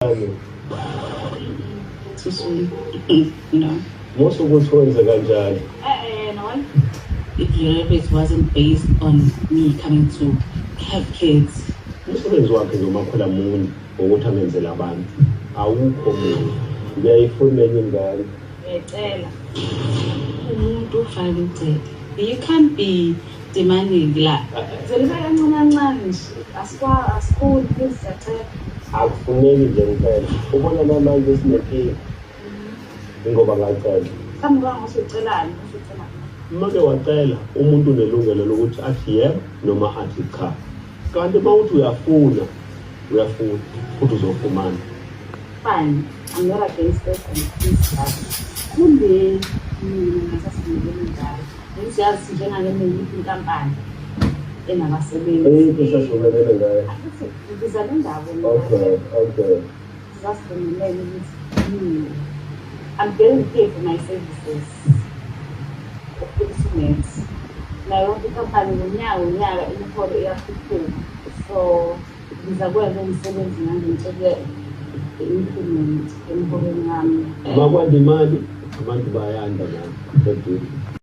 Too soon. No. Most of what's going on No. If it wasn't based on me coming to have kids. umsebenzi wakhe ngomakhwela muntu ukuthi amenzela abantu awukho mina ngiyayifuna enye ingane Ngiyacela umuntu ufanele ucela. You can't be demanding la. Zelibeka kancane nje. Asikhulu please siyacela. akufuneki nje kuphela ubona namanje sinenkinga ngoba ngacela Mhlawumbe bangosucelani usucela. make wacela umuntu unelungelo lokuthi athi yebo noma athi cha kanti mawuthi uyafuna futhi uzofumana. Fine. I'm not against this and please that. Kumbe ngasasibekele njalo. Ngiyazi njengale mina inkampani enabasebenzi. Sasibekele ngayo. Ngibiza le ndawo. Okay. Sasibekele ukuthi I'm getting paid for my services. Of nayo ikhampani ngonyaka imiholo iyakhuphuka. So ngizakwenza umsebenzi ngangitshela improvement emholweni yami. Bakwazi imali abantu bayanda nabo.